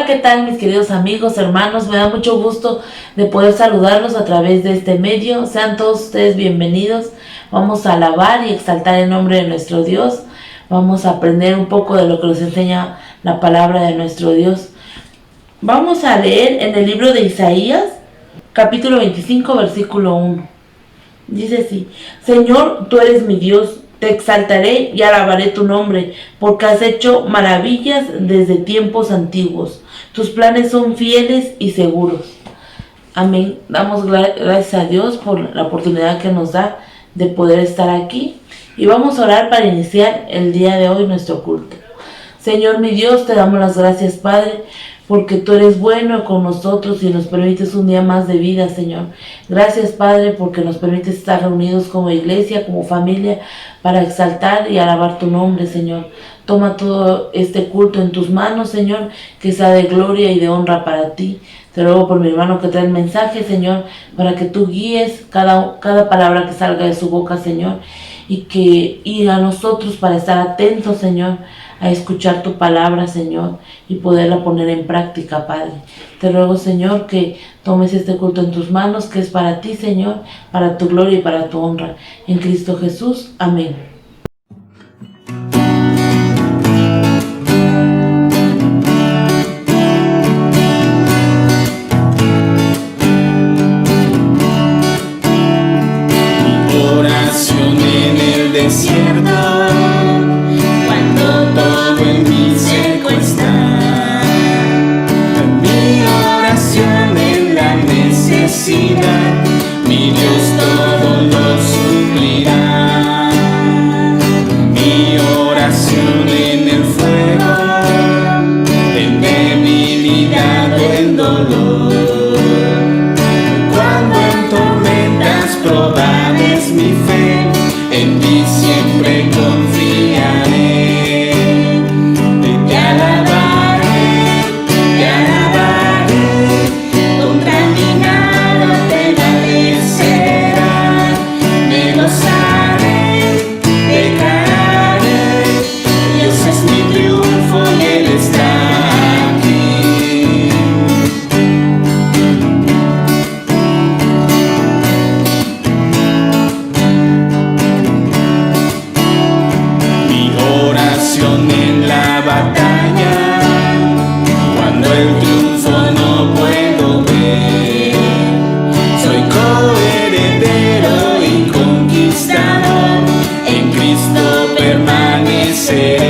¿qué tal mis queridos amigos, hermanos? Me da mucho gusto de poder saludarlos a través de este medio. Sean todos ustedes bienvenidos. Vamos a alabar y exaltar el nombre de nuestro Dios. Vamos a aprender un poco de lo que nos enseña la palabra de nuestro Dios. Vamos a leer en el libro de Isaías, capítulo 25, versículo 1. Dice así: Señor, tú eres mi Dios. Te exaltaré y alabaré tu nombre, porque has hecho maravillas desde tiempos antiguos. Tus planes son fieles y seguros. Amén. Damos gracias a Dios por la oportunidad que nos da de poder estar aquí. Y vamos a orar para iniciar el día de hoy nuestro culto. Señor mi Dios, te damos las gracias, Padre, porque tú eres bueno con nosotros y nos permites un día más de vida, Señor. Gracias, Padre, porque nos permites estar reunidos como iglesia, como familia, para exaltar y alabar tu nombre, Señor. Toma todo este culto en tus manos, Señor, que sea de gloria y de honra para ti. Te ruego por mi hermano que trae el mensaje, Señor, para que tú guíes cada palabra que salga de su boca, Señor, y a nosotros para estar atentos, Señor, a escuchar tu palabra, Señor, y poderla poner en práctica, Padre. Te ruego, Señor, que tomes este culto en tus manos, que es para ti, Señor, para tu gloria y para tu honra. En Cristo Jesús. Amén. Mi oración en el desierto, mi Dios todo lo suplirá. Mi oración en el fuego, en debilidad o en dolor. Cuando en tormentas probares mi fe, en ti siempre confiaré. Te alabaré, te alabaré. Contra mí nada prevalecerá. Me gozaré, declararé. Dios es mi triunfo y Él está aquí. Mi oración en la batalla, cuando el triunfo no puedo ver. Soy coheredero y conquistador, en Cristo permaneceré.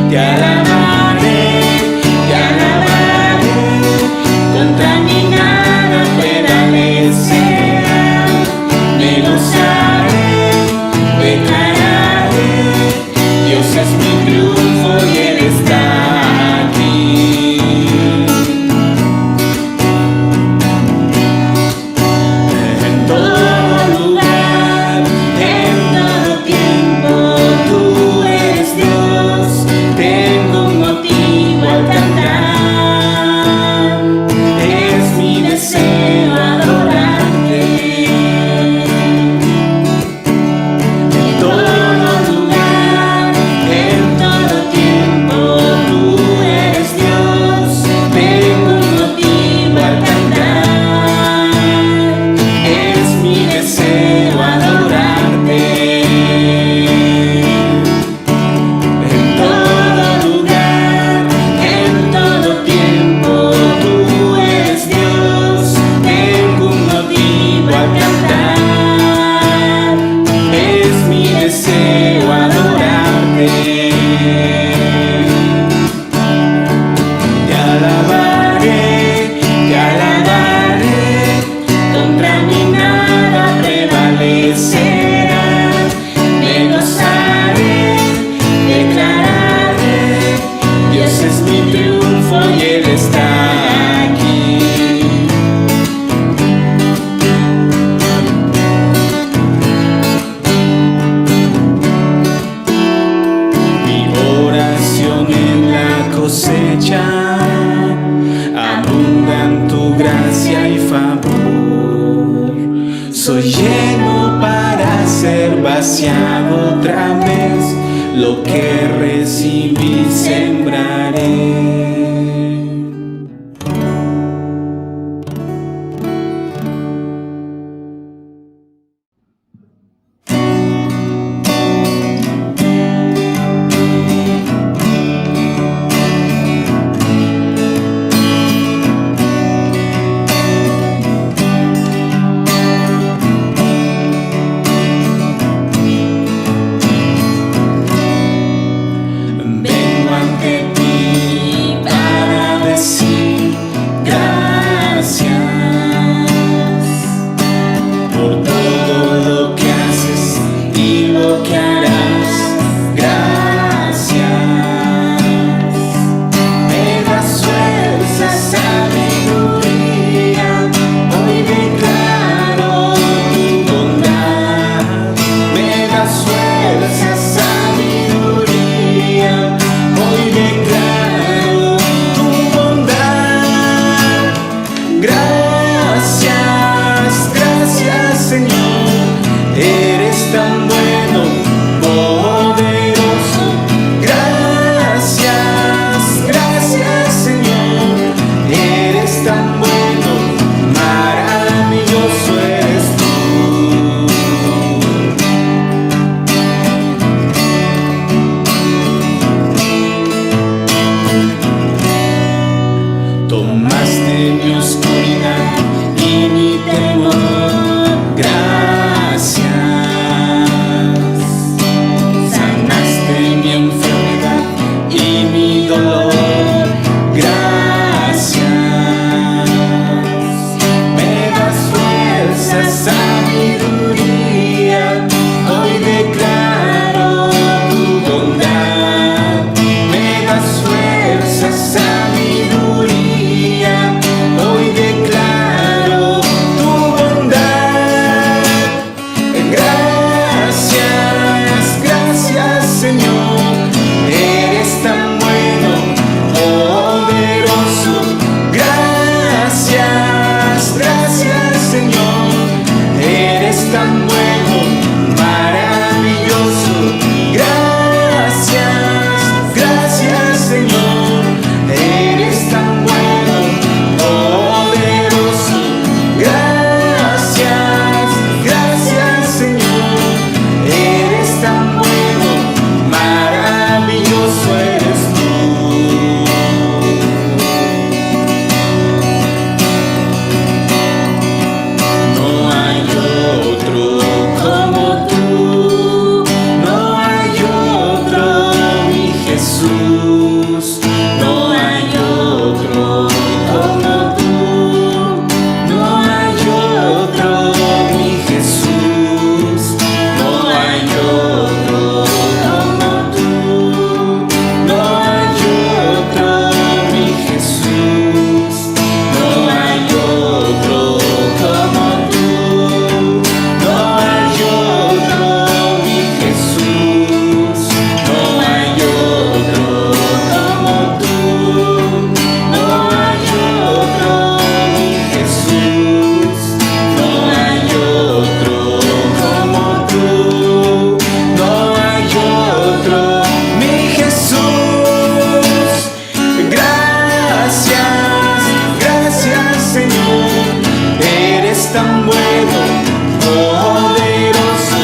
Te alabaré, te alabaré. Contra mí nada prevalecerá. Me gozaré, declararé. Dios es mi triunfo y Él está aquí. En todo lugar, en todo tiempo, tú eres Dios. Tengo un motivo al cantar. Es mi deseo adorarte. En todo lugar, en todo tiempo, tú eres Dios. Tengo un motivo al cantar. Es mi deseo adorarte. En todo lugar, en todo tiempo, tú eres Dios. Tengo un motivo al cantar. Es mi deseo adorarte. Te alabaré, te alabaré. Contra mí nada prevalecerá. Me gozaré, declararé. Dios es mi triunfo y Él está aquí. Mi oración en la cosecha, abundan tu gracia y favor. Soy lleno para ser vaciado otra vez. Lo que recibí sembraré. sabiduría, hoy declaro tu bondad. Me das fuerza, sabiduría, hoy declaro tu bondad. Gracias, gracias Señor, eres tan bueno, poderoso. Gracias, gracias Señor, eres tan bueno, maravilloso. Gracias, gracias Señor, eres tan bueno, poderoso. Gracias, gracias Señor, eres tan bueno, maravilloso eres tú. No hay otro como tú, no hay otro, mi Jesús. No hay otro como tú, no hay otro, mi Jesús. No hay otro como tú, no hay otro, mi Jesús. No hay otro como tú, no hay otro, mi Jesús. No hay otro como tú, no hay otro, mi Jesús. No hay otro como tú, no hay otro, mi Jesús. Gracias, gracias Señor, eres tan bueno, poderoso.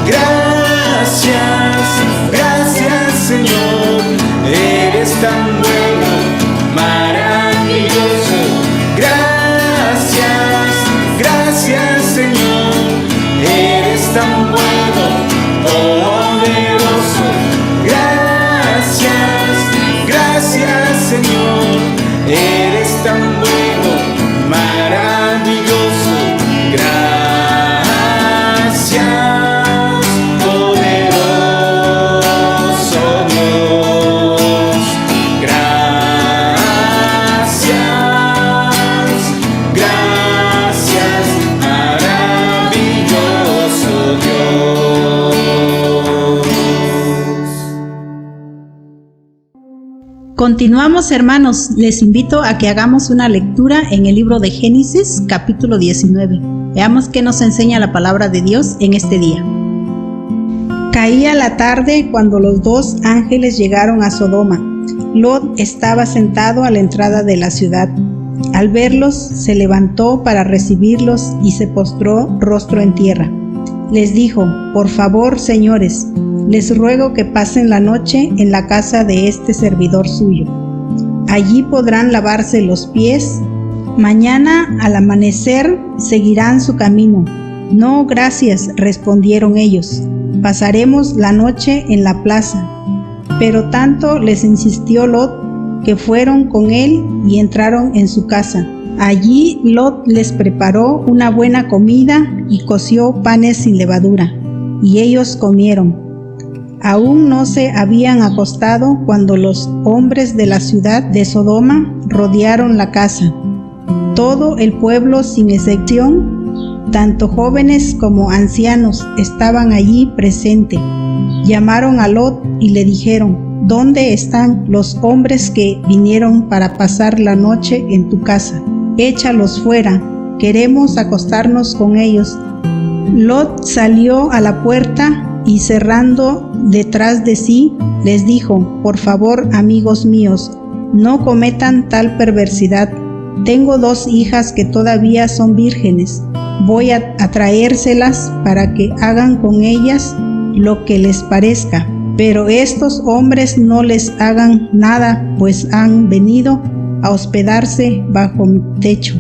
Gracias, gracias Señor, eres tan bueno, maravilloso. Gracias, gracias Señor, eres tan bueno, poderoso. Gracias, gracias Señor, eres tan bueno, maravilloso. Gracias, poderoso Dios. Gracias, gracias, maravilloso Dios. Continuamos, hermanos. Les invito a que hagamos una lectura en el libro de Génesis, capítulo 19. Veamos qué nos enseña la palabra de Dios en este día. Caía la tarde cuando los dos ángeles llegaron a Sodoma. Lot estaba sentado a la entrada de la ciudad. Al verlos, se levantó para recibirlos y se postró rostro en tierra. Les dijo: por favor, señores, les ruego que pasen la noche en la casa de este servidor suyo. Allí podrán lavarse los pies. Mañana al amanecer seguirán su camino. No, gracias, respondieron ellos. Pasaremos la noche en la plaza. Pero tanto les insistió Lot que fueron con él y entraron en su casa. Allí Lot les preparó una buena comida y coció panes sin levadura, y ellos comieron. Aún no se habían acostado cuando los hombres de la ciudad de Sodoma rodearon la casa. Todo el pueblo, sin excepción, tanto jóvenes como ancianos, estaban allí presentes. Llamaron a Lot y le dijeron: ¿dónde están los hombres que vinieron para pasar la noche en tu casa? Échalos fuera, queremos acostarnos con ellos. Lot salió a la puerta y, cerrando detrás de sí, les dijo: por favor, amigos míos, no cometan tal perversidad. Tengo 2 hijas que todavía son vírgenes. Voy a traérselas para que hagan con ellas lo que les parezca. Pero estos hombres no les hagan nada, pues han venido a hospedarse bajo mi techo.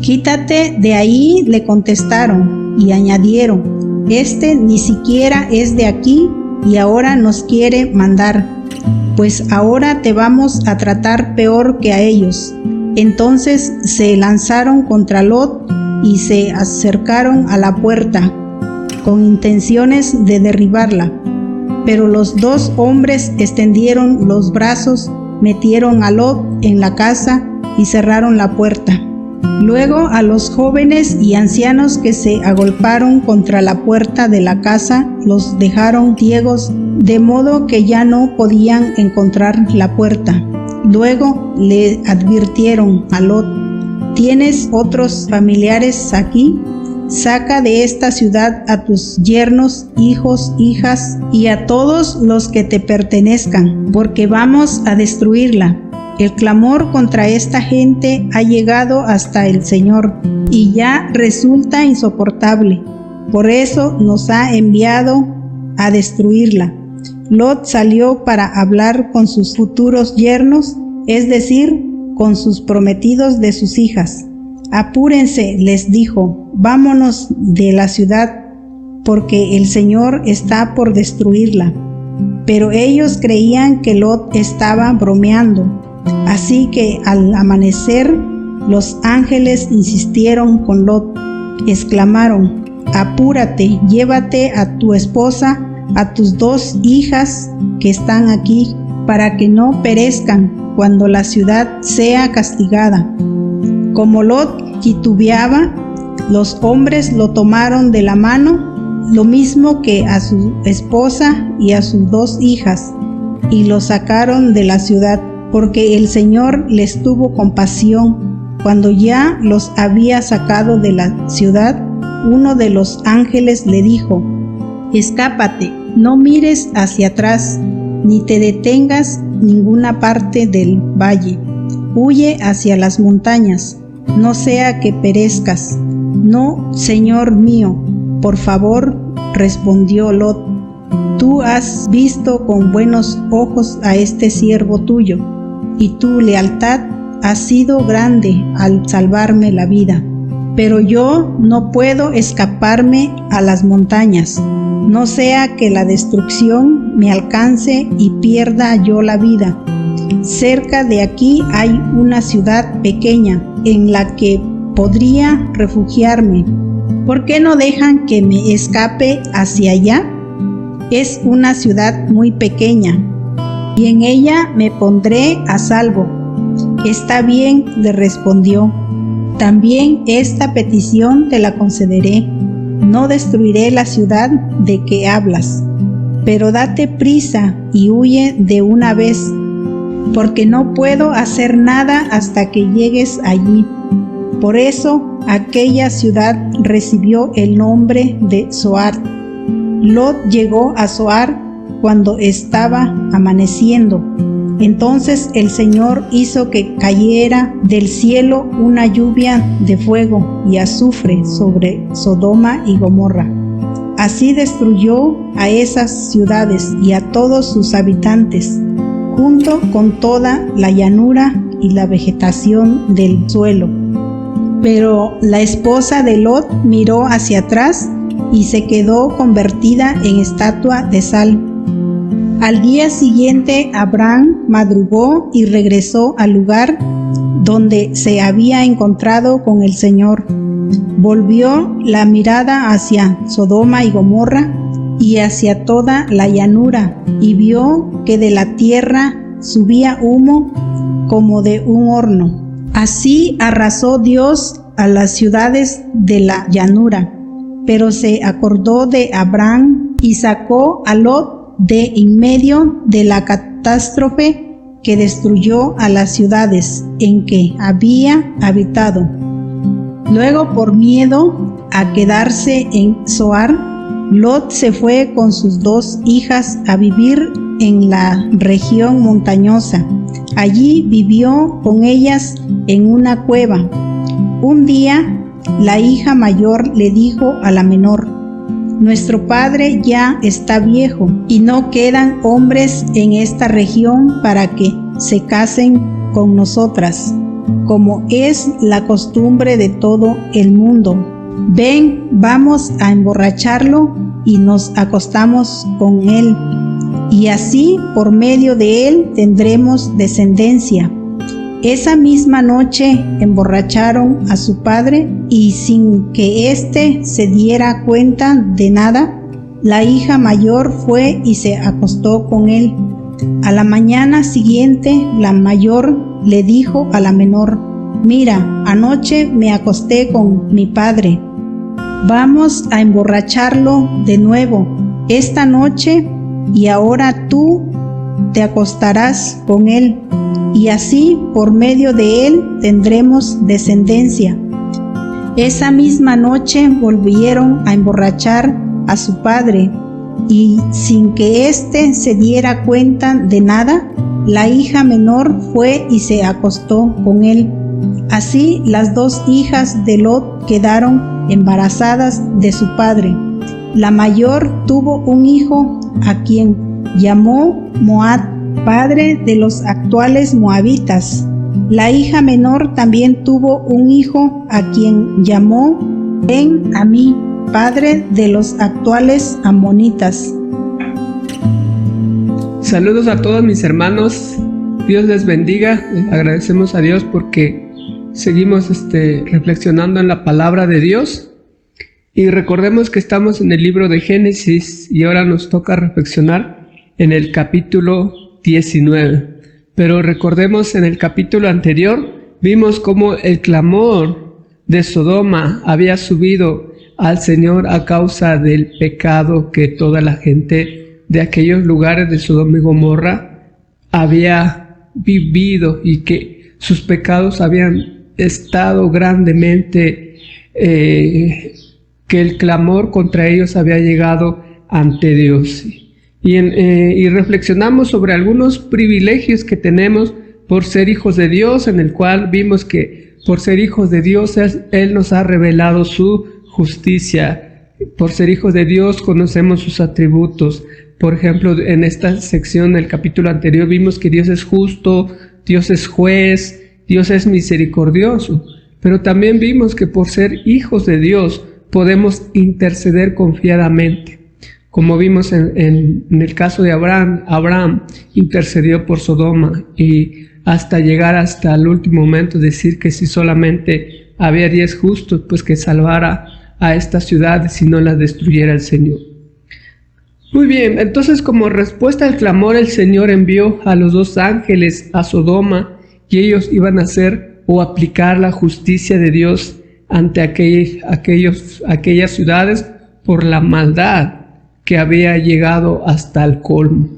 Quítate de ahí, le contestaron, y añadieron: este ni siquiera es de aquí y ahora nos quiere mandar, pues ahora te vamos a tratar peor que a ellos. Entonces se lanzaron contra Lot y se acercaron a la puerta con intenciones de derribarla. Pero los dos hombres extendieron los brazos, metieron a Lot en la casa y cerraron la puerta. Luego a los jóvenes y ancianos que se agolparon contra la puerta de la casa los dejaron ciegos, de modo que ya no podían encontrar la puerta. Luego le advirtieron a Lot: ¿tienes otros familiares aquí? Saca de esta ciudad a tus yernos, hijos, hijas y a todos los que te pertenezcan, porque vamos a destruirla. El clamor contra esta gente ha llegado hasta el Señor y ya resulta insoportable. Por eso nos ha enviado a destruirla. Lot salió para hablar con sus futuros yernos, es decir, con sus prometidos de sus hijas. Apúrense, les dijo, vámonos de la ciudad, porque el Señor está por destruirla. Pero ellos creían que Lot estaba bromeando. Así que al amanecer, los ángeles insistieron con Lot. Exclamaron: apúrate, llévate a tu esposa, a tus 2 hijas que están aquí, para que no perezcan cuando la ciudad sea castigada. Como Lot titubeaba, los hombres lo tomaron de la mano, lo mismo que a su esposa y a sus 2 hijas, y lo sacaron de la ciudad, porque el Señor les tuvo compasión. Cuando ya los había sacado de la ciudad, uno de los ángeles le dijo: escápate, no mires hacia atrás, ni te detengas en ninguna parte del valle. Huye hacia las montañas, no sea que perezcas. No, Señor mío, por favor, respondió Lot. Tú has visto con buenos ojos a este siervo tuyo, y tu lealtad ha sido grande al salvarme la vida. Pero yo no puedo escaparme a las montañas, no sea que la destrucción me alcance y pierda yo la vida. Cerca de aquí hay una ciudad pequeña en la que podría refugiarme. ¿Por qué no dejan que me escape hacia allá? Es una ciudad muy pequeña y en ella me pondré a salvo. Está bien, le respondió. También esta petición te la concederé. No destruiré la ciudad de que hablas, pero date prisa y huye de una vez, porque no puedo hacer nada hasta que llegues allí. Por eso aquella ciudad recibió el nombre de Zoar. Lot llegó a Zoar cuando estaba amaneciendo. Entonces el Señor hizo que cayera del cielo una lluvia de fuego y azufre sobre Sodoma y Gomorra. Así destruyó a esas ciudades y a todos sus habitantes, junto con toda la llanura y la vegetación del suelo. Pero la esposa de Lot miró hacia atrás y se quedó convertida en estatua de sal. Al día siguiente, Abraham madrugó y regresó al lugar donde se había encontrado con el Señor. Volvió la mirada hacia Sodoma y Gomorra y hacia toda la llanura, y vio que de la tierra subía humo como de un horno. Así arrasó Dios a las ciudades de la llanura, pero se acordó de Abraham y sacó a Lot de en medio de la catástrofe que destruyó a las ciudades en que había habitado. Luego, por miedo a quedarse en Zoar, Lot se fue con sus 2 hijas a vivir en la región montañosa. Allí vivió con ellas en una cueva. Un día, la hija mayor le dijo a la menor: nuestro padre ya está viejo y no quedan hombres en esta región para que se casen con nosotras, como es la costumbre de todo el mundo. Ven, vamos a emborracharlo y nos acostamos con él, y así por medio de él tendremos descendencia. Esa misma noche emborracharon a su padre y sin que éste se diera cuenta de nada, la hija mayor fue y se acostó con él. A la mañana siguiente, la mayor le dijo a la menor: «Mira, anoche me acosté con mi padre. Vamos a emborracharlo de nuevo esta noche y ahora tú te acostarás con él, y así por medio de él tendremos descendencia». Esa misma noche volvieron a emborrachar a su padre, y sin que éste se diera cuenta de nada, la hija menor fue y se acostó con él. Así las dos hijas de Lot quedaron embarazadas de su padre. La mayor tuvo un hijo a quien llamó Moab, padre de los actuales moabitas. La hija menor también tuvo un hijo a quien llamó Ben-Amí, padre de los actuales amonitas. Saludos a todos mis hermanos, Dios les bendiga. Agradecemos a Dios porque seguimos reflexionando en la palabra de Dios, y recordemos que estamos en el libro de Génesis y ahora nos toca reflexionar en el capítulo 19. Pero recordemos, en el capítulo anterior vimos cómo el clamor de Sodoma había subido al Señor a causa del pecado que toda la gente de aquellos lugares de Sodoma y Gomorra había vivido, y que sus pecados habían estado grandemente, que el clamor contra ellos había llegado ante Dios. Y reflexionamos sobre algunos privilegios que tenemos por ser hijos de Dios, en el cual vimos que por ser hijos de Dios Él nos ha revelado su justicia. Por ser hijos de Dios conocemos sus atributos. Por ejemplo, en esta sección del capítulo anterior vimos que Dios es justo, Dios es juez, Dios es misericordioso. Pero también vimos que por ser hijos de Dios podemos interceder confiadamente. Como vimos en el caso de Abraham intercedió por Sodoma, y hasta llegar hasta el último momento decir que si solamente había 10 justos, pues que salvara a estas ciudades y no las destruyera el Señor. Muy bien, entonces como respuesta al clamor, el Señor envió a los 2 ángeles a Sodoma, y ellos iban a hacer o aplicar la justicia de Dios ante aquellas ciudades por la maldad que había llegado hasta el colmo.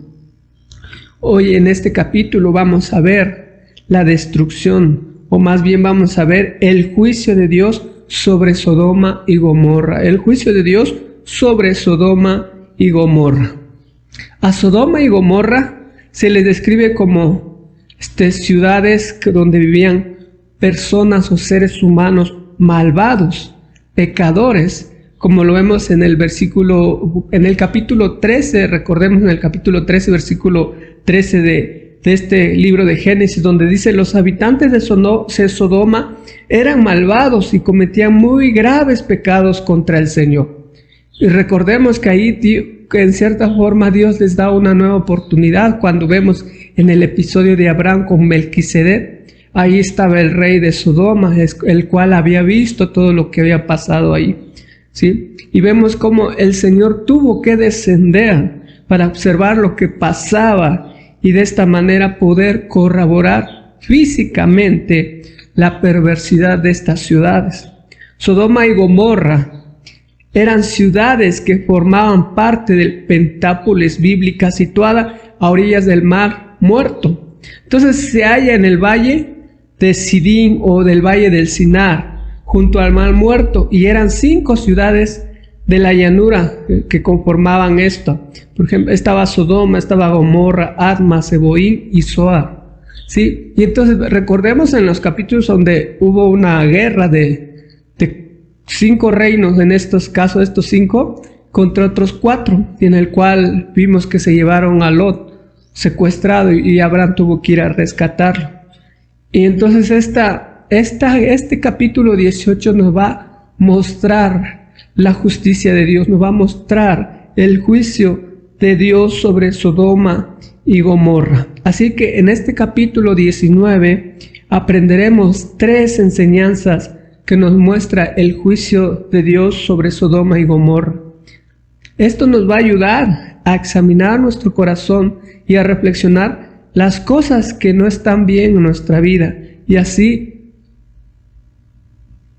Hoy en este capítulo vamos a ver la destrucción, o más bien vamos a ver el juicio de Dios sobre Sodoma y Gomorra. El juicio de Dios sobre Sodoma y Gomorra. A Sodoma y Gomorra se les describe como ciudades donde vivían personas o seres humanos malvados, pecadores, como lo vemos en el capítulo 13, recordemos en el capítulo 13, versículo 13 de este libro de Génesis, donde dice: los habitantes de Sodoma eran malvados y cometían muy graves pecados contra el Señor. Y recordemos que ahí, que en cierta forma, Dios les da una nueva oportunidad. Cuando vemos en el episodio de Abraham con Melquisedec, ahí estaba el rey de Sodoma, el cual había visto todo lo que había pasado ahí. ¿Sí? Y vemos cómo el Señor tuvo que descender para observar lo que pasaba, y de esta manera poder corroborar físicamente la perversidad de estas ciudades. Sodoma y Gomorra eran ciudades que formaban parte del Pentápolis bíblica, situada a orillas del Mar Muerto. Entonces se halla en el valle de Sidín o del valle del Sinar, junto al Mar Muerto, y eran 5 ciudades de la llanura que conformaban esto. Por ejemplo, estaba Sodoma, estaba Gomorra, Adma, Zeboín y Zoar. ¿Sí? Y entonces recordemos en los capítulos donde hubo una guerra de 5 reinos, en estos casos estos 5, contra otros 4, y en el cual vimos que se llevaron a Lot secuestrado, y Abraham tuvo que ir a rescatarlo. Y entonces este capítulo 18 nos va a mostrar la justicia de Dios, nos va a mostrar el juicio de Dios sobre Sodoma y Gomorra. Así que en este capítulo 19 aprenderemos 3 enseñanzas que nos muestra el juicio de Dios sobre Sodoma y Gomorra. Esto nos va a ayudar a examinar nuestro corazón y a reflexionar las cosas que no están bien en nuestra vida y así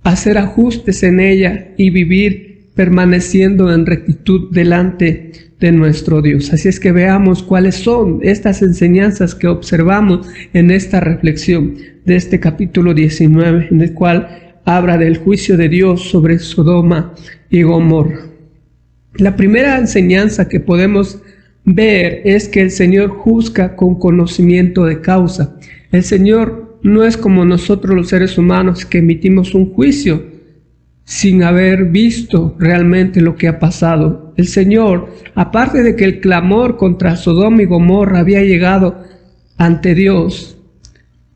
hacer ajustes en ella y vivir permaneciendo en rectitud delante de nuestro Dios. Así es que veamos cuáles son estas enseñanzas que observamos en esta reflexión de este capítulo 19, en el cual habla del juicio de Dios sobre Sodoma y Gomorra. La primera enseñanza que podemos ver es que el Señor juzga con conocimiento de causa. El Señor no es como nosotros los seres humanos que emitimos un juicio sin haber visto realmente lo que ha pasado. El Señor, aparte de que el clamor contra Sodoma y Gomorra había llegado ante Dios,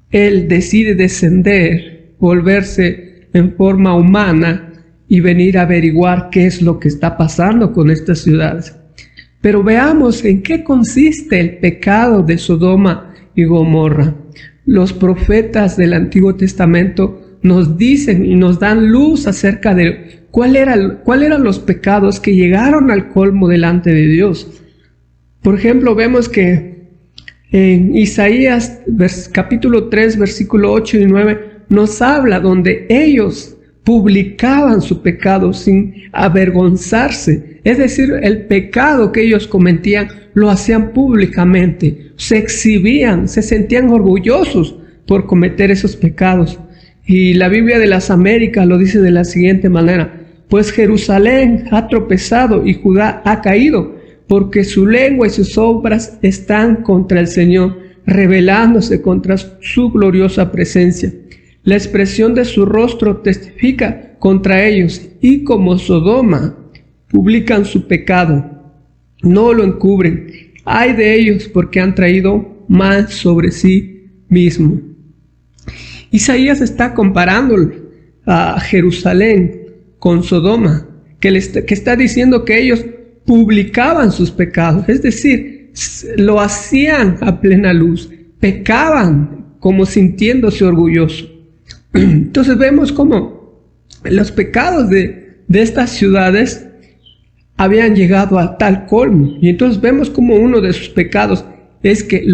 Él decide descender, volverse en forma humana y venir a averiguar qué es lo que está pasando con estas ciudades. Pero veamos en qué consiste el pecado de Sodoma y Gomorra. Los profetas del Antiguo Testamento nos dicen y nos dan luz acerca de cuáles eran los pecados que llegaron al colmo delante de Dios. Por ejemplo, vemos que en Isaías capítulo 3, versículo 8 y 9, nos habla donde ellos publicaban su pecado sin avergonzarse. Es decir, el pecado que ellos cometían lo hacían públicamente, se exhibían, se sentían orgullosos por cometer esos pecados. Y la Biblia de las Américas lo dice de la siguiente manera: pues Jerusalén ha tropezado y Judá ha caído, porque su lengua y sus obras están contra el Señor, rebelándose contra su gloriosa presencia. La expresión de su rostro testifica contra ellos, y como Sodoma publican su pecado, no lo encubren. Ay de ellos, porque han traído mal sobre sí mismo. Isaías está comparando a Jerusalén con Sodoma, que está diciendo que ellos publicaban sus pecados, es decir, lo hacían a plena luz, pecaban como sintiéndose orgullosos. Entonces vemos cómo los pecados de estas ciudades habían llegado a tal colmo, y entonces vemos como uno de sus pecados es que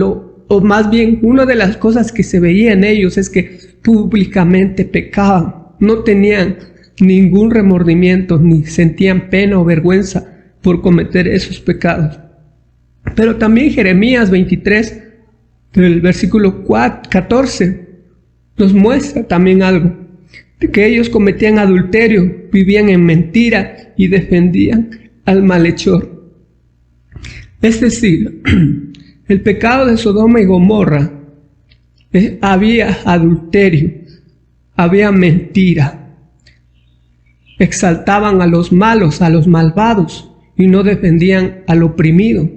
o más bien, una de las cosas que se veía en ellos es que públicamente pecaban, no tenían ningún remordimiento, ni sentían pena o vergüenza por cometer esos pecados. Pero también Jeremías 23, del versículo 14, nos muestra también algo, de que ellos cometían adulterio, vivían en mentira y defendían al malhechor. Es decir, el pecado de Sodoma y Gomorra, había adulterio, había mentira, exaltaban a los malos, a los malvados, y no defendían al oprimido,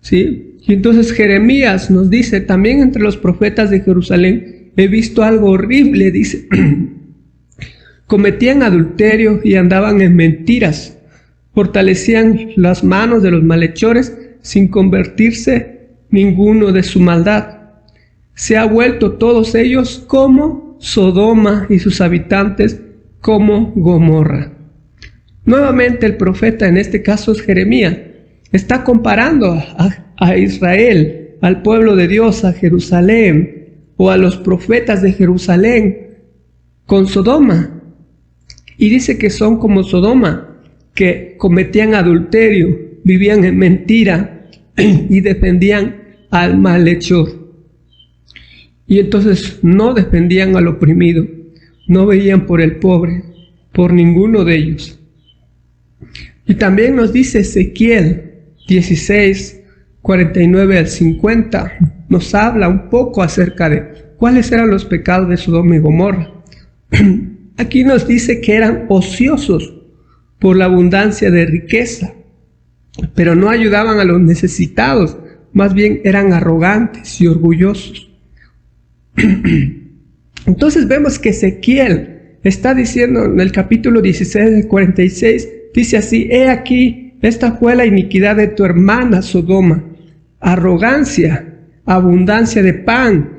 ¿sí? Y entonces Jeremías nos dice, también entre los profetas de Jerusalén, he visto algo horrible, dice, cometían adulterio y andaban en mentiras, fortalecían las manos de los malhechores sin convertirse ninguno de su maldad. Se ha vuelto todos ellos como Sodoma y sus habitantes como Gomorra. Nuevamente el profeta, en este caso es Jeremías, está comparando a Israel, al pueblo de Dios, a Jerusalén, o a los profetas de Jerusalén con Sodoma. Y dice que son como Sodoma, que cometían adulterio, vivían en mentira y defendían al malhechor. Y entonces no defendían al oprimido, no veían por el pobre, por ninguno de ellos. Y también nos dice Ezequiel 16, 49 al 50, nos habla un poco acerca de cuáles eran los pecados de Sodoma y Gomorra. Aquí nos dice que eran ociosos por la abundancia de riqueza, pero no ayudaban a los necesitados, más bien eran arrogantes y orgullosos. Entonces vemos que Ezequiel está diciendo en el capítulo 16, 46, dice así: he aquí, esta fue la iniquidad de tu hermana Sodoma, arrogancia, abundancia de pan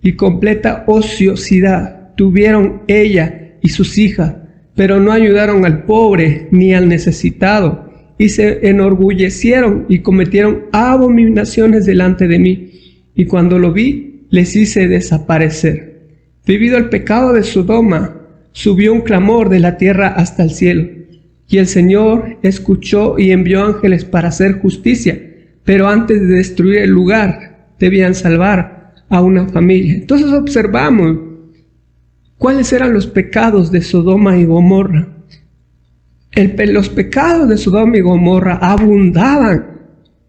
y completa ociosidad tuvieron ella y sus hijas, pero no ayudaron al pobre ni al necesitado, y se enorgullecieron y cometieron abominaciones delante de mí, y cuando lo vi, les hice desaparecer. Debido al pecado de Sodoma, subió un clamor de la tierra hasta el cielo, y el Señor escuchó y envió ángeles para hacer justicia, pero antes de destruir el lugar, debían salvar a una familia. Entonces observamos cuáles eran los pecados de Sodoma y Gomorra. Los pecados de Sodoma y Gomorra abundaban.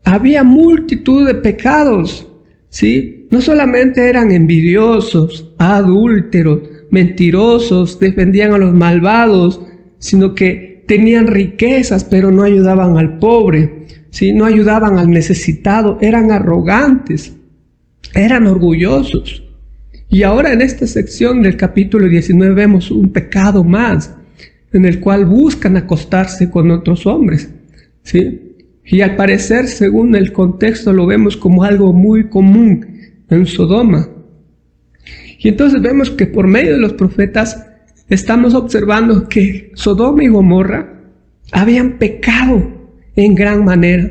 Había multitud de pecados, ¿sí? No solamente eran envidiosos, adúlteros, mentirosos, defendían a los malvados, sino que tenían riquezas, pero no ayudaban al pobre, ¿sí? No ayudaban al necesitado, eran arrogantes, eran orgullosos. Y ahora en esta sección del capítulo 19 vemos un pecado más, en el cual buscan acostarse con otros hombres, ¿sí? Y al parecer, según el contexto, lo vemos como algo muy común en Sodoma. Y entonces vemos que por medio de los profetas estamos observando que Sodoma y Gomorra habían pecado en gran manera.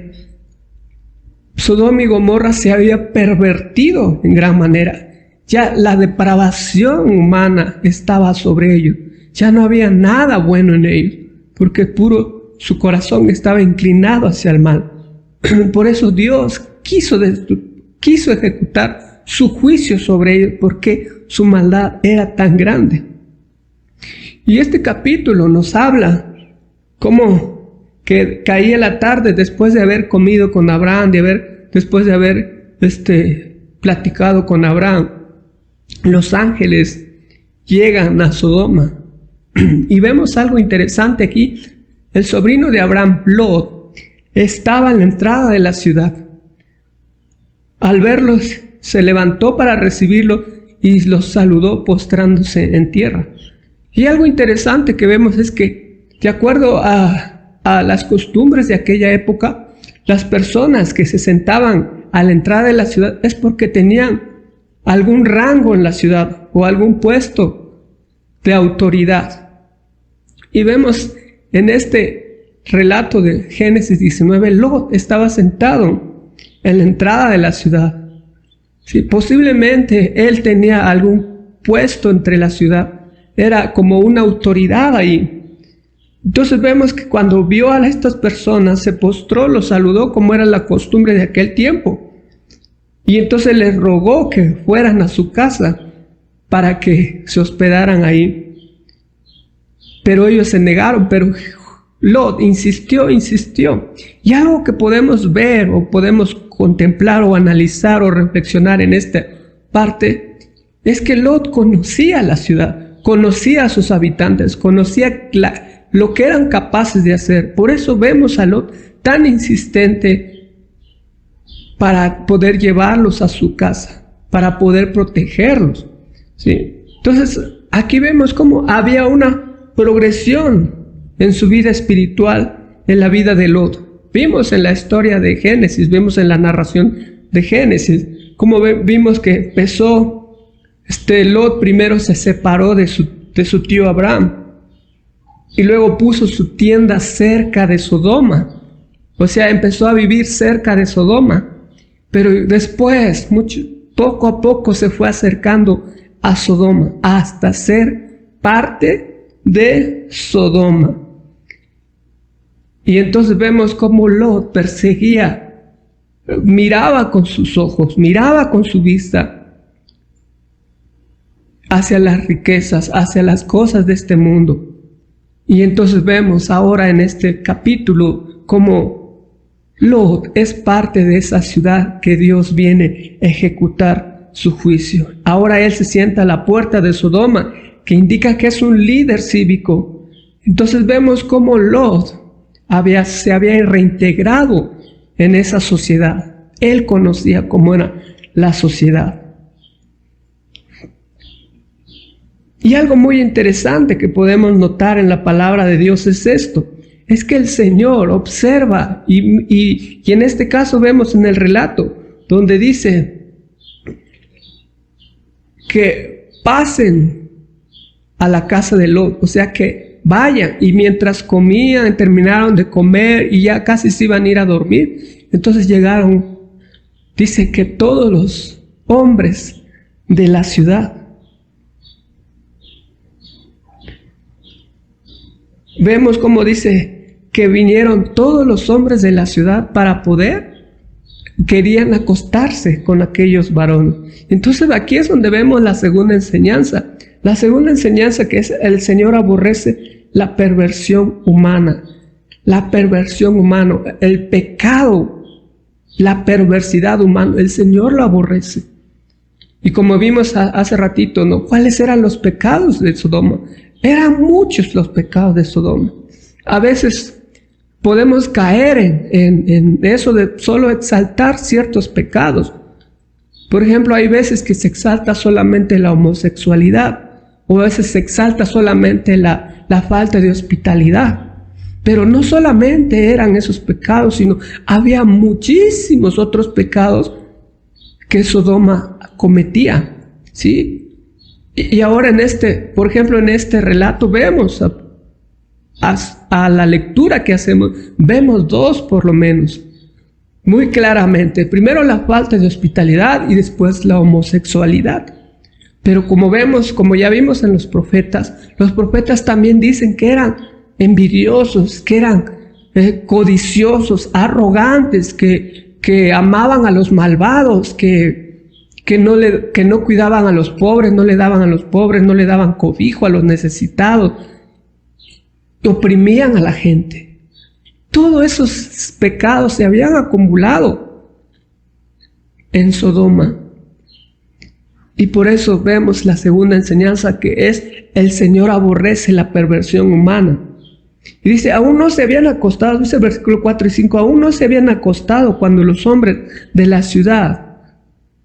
Sodoma y Gomorra se había pervertido en gran manera. Ya la depravación humana estaba sobre ellos. Ya no había nada bueno en ellos, porque su corazón estaba inclinado hacia el mal. Por eso Dios quiso ejecutar su juicio sobre ellos, porque su maldad era tan grande. Y este capítulo nos habla cómo que caía la tarde después de haber comido con Abraham, después de haber platicado con Abraham. Los ángeles llegan a Sodoma y vemos algo interesante aquí. El sobrino de Abraham, Lot, estaba en la entrada de la ciudad. Al verlos, se levantó para recibirlo y los saludó postrándose en tierra. Y algo interesante que vemos es que, de acuerdo a las costumbres de aquella época, las personas que se sentaban a la entrada de la ciudad es porque tenían algún rango en la ciudad o algún puesto de autoridad. Y vemos en este relato de Génesis 19, Lot estaba sentado en la entrada de la ciudad. Sí, posiblemente él tenía algún puesto entre la ciudad, era como una autoridad ahí. Entonces vemos que cuando vio a estas personas se postró, los saludó como era la costumbre de aquel tiempo. Y entonces les rogó que fueran a su casa para que se hospedaran ahí. Pero ellos se negaron, pero Lot insistió. Y algo que podemos ver o podemos contemplar o analizar o reflexionar en esta parte es que Lot conocía la ciudad, conocía a sus habitantes, conocía lo que eran capaces de hacer. Por eso vemos a Lot tan insistente para poder llevarlos a su casa, para poder protegerlos, ¿sí? Entonces, aquí vemos cómo había una progresión en su vida espiritual, en la vida de Lot. Vimos en la historia de Génesis, vimos en la narración de Génesis, cómo vimos que empezó, Lot primero se separó de su tío Abraham, y luego puso su tienda cerca de Sodoma, o sea, empezó a vivir cerca de Sodoma. Pero después, poco a poco se fue acercando a Sodoma, hasta ser parte de Sodoma. Y entonces vemos cómo Lot perseguía, miraba con sus ojos, miraba con su vista hacia las riquezas, hacia las cosas de este mundo. Y entonces vemos ahora en este capítulo cómo Lot es parte de esa ciudad que Dios viene a ejecutar su juicio. Ahora él se sienta a la puerta de Sodoma, que indica que es un líder cívico. Entonces vemos cómo Lot se había reintegrado en esa sociedad. Él conocía cómo era la sociedad. Y algo muy interesante que podemos notar en la palabra de Dios es esto. Es que el Señor observa y en este caso vemos en el relato donde dice que pasen a la casa de Lot, o sea que vayan, y mientras comían, terminaron de comer y ya casi se iban a ir a dormir, entonces llegaron, dice que todos los hombres de la ciudad. Vemos como dice que vinieron todos los hombres de la ciudad para querían acostarse con aquellos varones. Entonces aquí es donde vemos la segunda enseñanza. La segunda enseñanza, que es el Señor aborrece la perversión humana. La perversión humana, el pecado, la perversidad humana, el Señor lo aborrece. Y como vimos hace ratito, ¿no? ¿Cuáles eran los pecados de Sodoma? Eran muchos los pecados de Sodoma. A veces podemos caer en eso de solo exaltar ciertos pecados. Por ejemplo, hay veces que se exalta solamente la homosexualidad, o a veces se exalta solamente la falta de hospitalidad. Pero no solamente eran esos pecados, sino había muchísimos otros pecados que Sodoma cometía, ¿sí? Y ahora por ejemplo, en este relato vemos a la lectura que hacemos, vemos dos por lo menos, muy claramente. Primero la falta de hospitalidad y después la homosexualidad. Pero como ya vimos en los profetas también dicen que eran envidiosos, que eran codiciosos, arrogantes, que amaban a los malvados, que no cuidaban a los pobres, no le daban a los pobres, no le daban cobijo a los necesitados, oprimían a la gente. Todos esos pecados se habían acumulado en Sodoma. Y por eso vemos la segunda enseñanza, que es el Señor aborrece la perversión humana. Y dice, aún no se habían acostado, dice el versículo 4 y 5, aún no se habían acostado cuando los hombres de la ciudad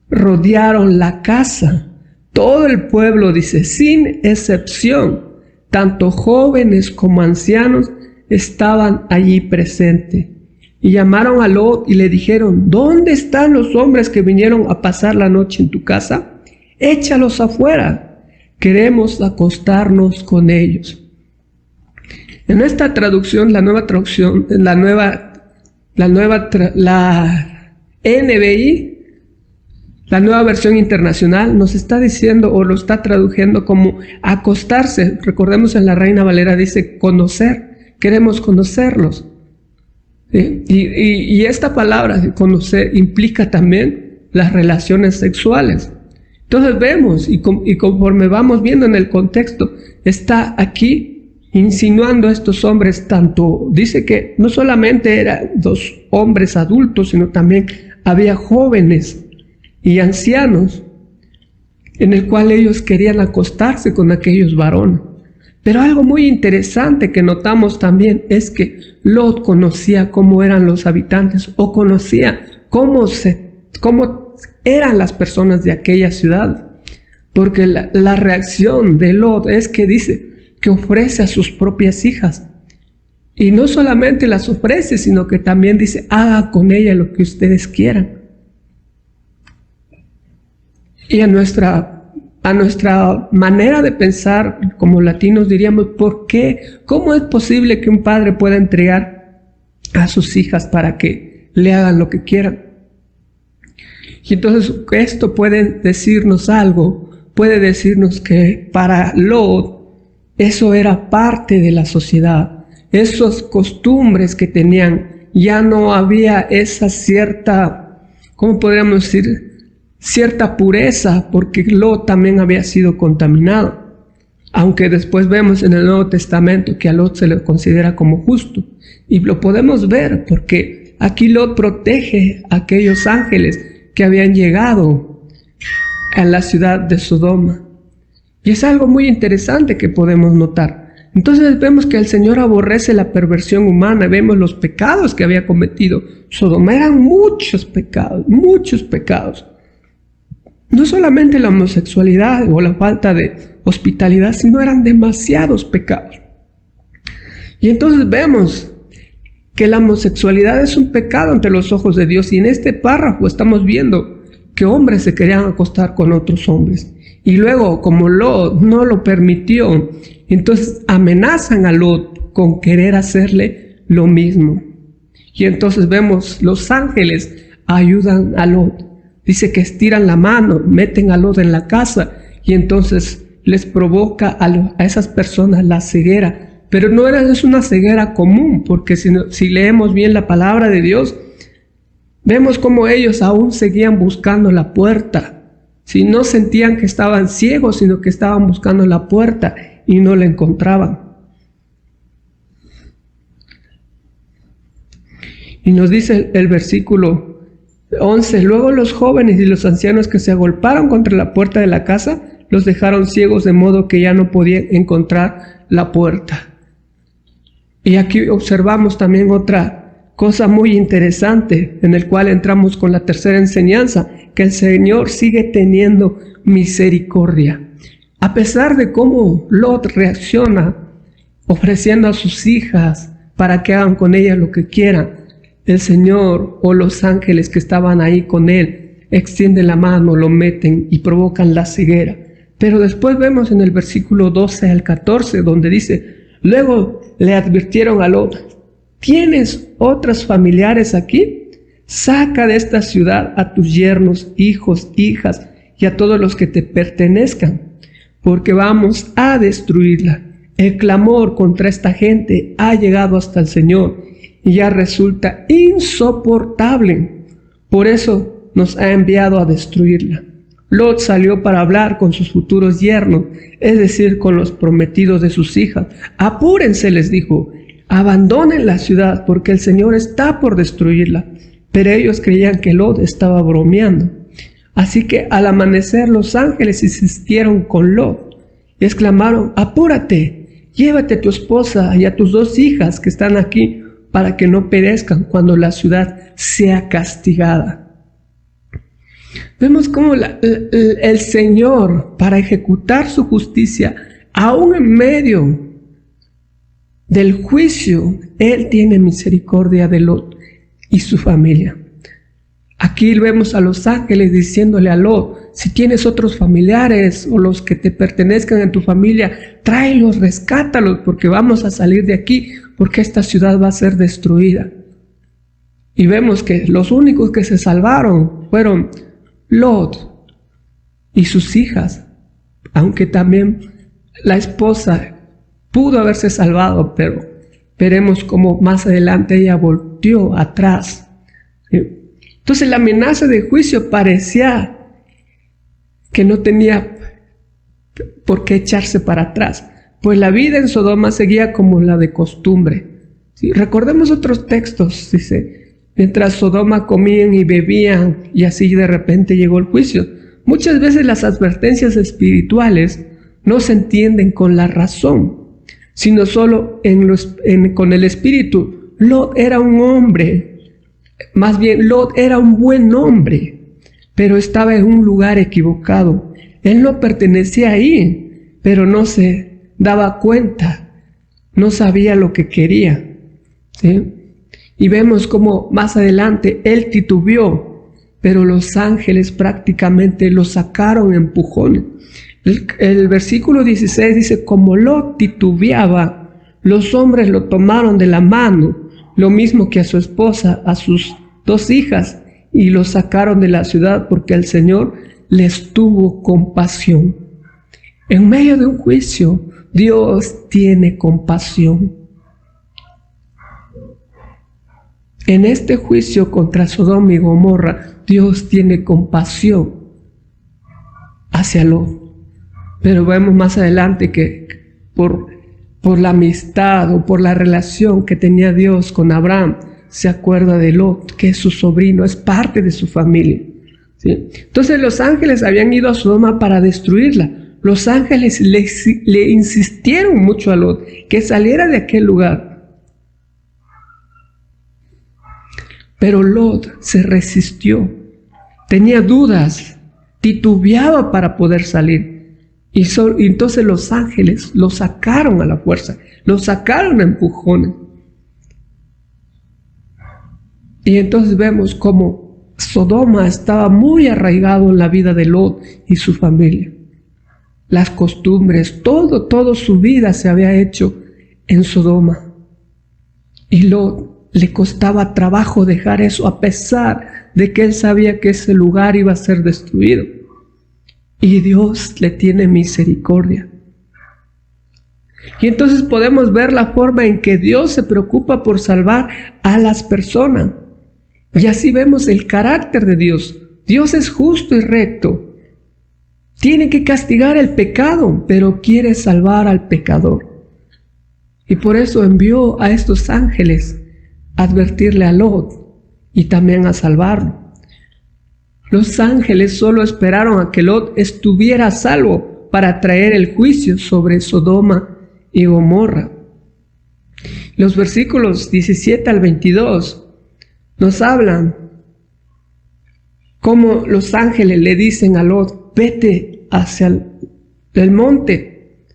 rodearon la casa. Todo el pueblo, dice, sin excepción, tanto jóvenes como ancianos, estaban allí presentes. Y llamaron a Lot y le dijeron, ¿dónde están los hombres que vinieron a pasar la noche en tu casa? Échalos afuera, queremos acostarnos con ellos. En esta traducción, la NBI, la nueva versión internacional, nos está diciendo o lo está traduciendo como acostarse. Recordemos, en la Reina Valera dice conocer, queremos conocerlos. ¿Sí? Y esta palabra de conocer implica también las relaciones sexuales. Entonces vemos, y conforme vamos viendo en el contexto, está aquí insinuando a estos hombres, tanto dice que no solamente eran dos hombres adultos, sino también había jóvenes y ancianos, en el cual ellos querían acostarse con aquellos varones. Pero algo muy interesante que notamos también es que Lot conocía cómo eran los habitantes, o conocía cómo eran las personas de aquella ciudad, porque la reacción de Lot es que dice que ofrece a sus propias hijas, y no solamente las ofrece, sino que también dice, haga con ella lo que ustedes quieran. Y a nuestra manera de pensar, como latinos diríamos, ¿por qué? ¿Cómo es posible que un padre pueda entregar a sus hijas para que le hagan lo que quieran? Y entonces esto puede decirnos algo, puede decirnos que para Lot eso era parte de la sociedad, esas costumbres que tenían, ya no había esa cierta, ¿cómo podríamos decir?, cierta pureza, porque Lot también había sido contaminado, aunque después vemos en el Nuevo Testamento que a Lot se le considera como justo, y lo podemos ver porque aquí Lot protege a aquellos ángeles que habían llegado a la ciudad de Sodoma, y es algo muy interesante que podemos notar. Entonces vemos que el Señor aborrece la perversión humana, vemos los pecados que había cometido Sodoma, eran muchos pecados, no solamente la homosexualidad o la falta de hospitalidad, sino eran demasiados pecados. Y entonces vemos que la homosexualidad es un pecado ante los ojos de Dios, y en este párrafo estamos viendo que hombres se querían acostar con otros hombres. Y luego, como Lot no lo permitió, entonces amenazan a Lot con querer hacerle lo mismo. Y entonces vemos, los ángeles ayudan a Lot. Dice que estiran la mano, meten a Lot en la casa y entonces les provoca a esas personas la ceguera. Pero no es una ceguera común, porque si leemos bien la palabra de Dios, vemos cómo ellos aún seguían buscando la puerta. Si no sentían que estaban ciegos, sino que estaban buscando la puerta y no la encontraban. Y nos dice el versículo 11, luego los jóvenes y los ancianos que se agolparon contra la puerta de la casa, los dejaron ciegos de modo que ya no podían encontrar la puerta. Y aquí observamos también otra cosa muy interesante, en el cual entramos con la tercera enseñanza, que el Señor sigue teniendo misericordia. A pesar de cómo Lot reacciona, ofreciendo a sus hijas para que hagan con ellas lo que quieran, el Señor o los ángeles que estaban ahí con él extienden la mano, lo meten y provocan la ceguera. Pero después vemos en el versículo 12 al 14, donde dice, luego le advirtieron a Lot, ¿tienes otros familiares aquí? Saca de esta ciudad a tus yernos, hijos, hijas y a todos los que te pertenezcan, porque vamos a destruirla. El clamor contra esta gente ha llegado hasta el Señor y ya resulta insoportable. Por eso nos ha enviado a destruirla. Lot salió para hablar con sus futuros yernos, es decir, con los prometidos de sus hijas. Apúrense, les dijo, abandonen la ciudad porque el Señor está por destruirla. Pero ellos creían que Lot estaba bromeando. Así que al amanecer los ángeles insistieron con Lot y exclamaron, apúrate, llévate a tu esposa y a tus 2 hijas que están aquí para que no perezcan cuando la ciudad sea castigada. Vemos cómo el Señor, para ejecutar su justicia, aún en medio del juicio, Él tiene misericordia de Lot y su familia. Aquí vemos a los ángeles diciéndole a Lot, si tienes otros familiares o los que te pertenezcan en tu familia, tráelos, rescátalos, porque vamos a salir de aquí, porque esta ciudad va a ser destruida. Y vemos que los únicos que se salvaron fueron Lot y sus hijas, aunque también la esposa pudo haberse salvado, pero veremos cómo más adelante ella volteó atrás. Entonces la amenaza de juicio parecía que no tenía por qué echarse para atrás, pues la vida en Sodoma seguía como la de costumbre. ¿Sí? Recordemos otros textos, dice, mientras Sodoma comían y bebían, y así de repente llegó el juicio. Muchas veces las advertencias espirituales no se entienden con la razón, sino solo con el espíritu. Lot era un hombre, más bien Lot era un buen hombre, pero estaba en un lugar equivocado. Él no pertenecía ahí, pero no se daba cuenta, no sabía lo que quería, ¿sí? Y vemos cómo más adelante él titubeó, pero los ángeles prácticamente lo sacaron empujones. El versículo 16 dice, como Lot titubeaba, los hombres lo tomaron de la mano, lo mismo que a su esposa, a sus 2 hijas, y lo sacaron de la ciudad porque el Señor les tuvo compasión. En medio de un juicio, Dios tiene compasión. En este juicio contra Sodoma y Gomorra, Dios tiene compasión hacia Lot. Pero vemos más adelante que por la amistad o por la relación que tenía Dios con Abraham, se acuerda de Lot, que es su sobrino, es parte de su familia. ¿Sí? Entonces los ángeles habían ido a Sodoma para destruirla. Los ángeles le insistieron mucho a Lot que saliera de aquel lugar. Pero Lot se resistió, tenía dudas, titubeaba para poder salir. Y entonces los ángeles lo sacaron a la fuerza, lo sacaron a empujones. Y entonces vemos cómo Sodoma estaba muy arraigado en la vida de Lot y su familia. las costumbres, todo su vida se había hecho en Sodoma. Y Lot le costaba trabajo dejar eso, a pesar de que él sabía que ese lugar iba a ser destruido. Y Dios le tiene misericordia. Y entonces podemos ver la forma en que Dios se preocupa por salvar a las personas. Y así vemos el carácter de Dios. Dios es justo y recto. Tiene que castigar el pecado, pero quiere salvar al pecador. Y por eso envió a estos ángeles a advertirle a Lot y también a salvarlo. Los ángeles solo esperaron a que Lot estuviera a salvo para traer el juicio sobre Sodoma y Gomorra. Los versículos 17 al 22 nos hablan cómo los ángeles le dicen a Lot: vete hacia el monte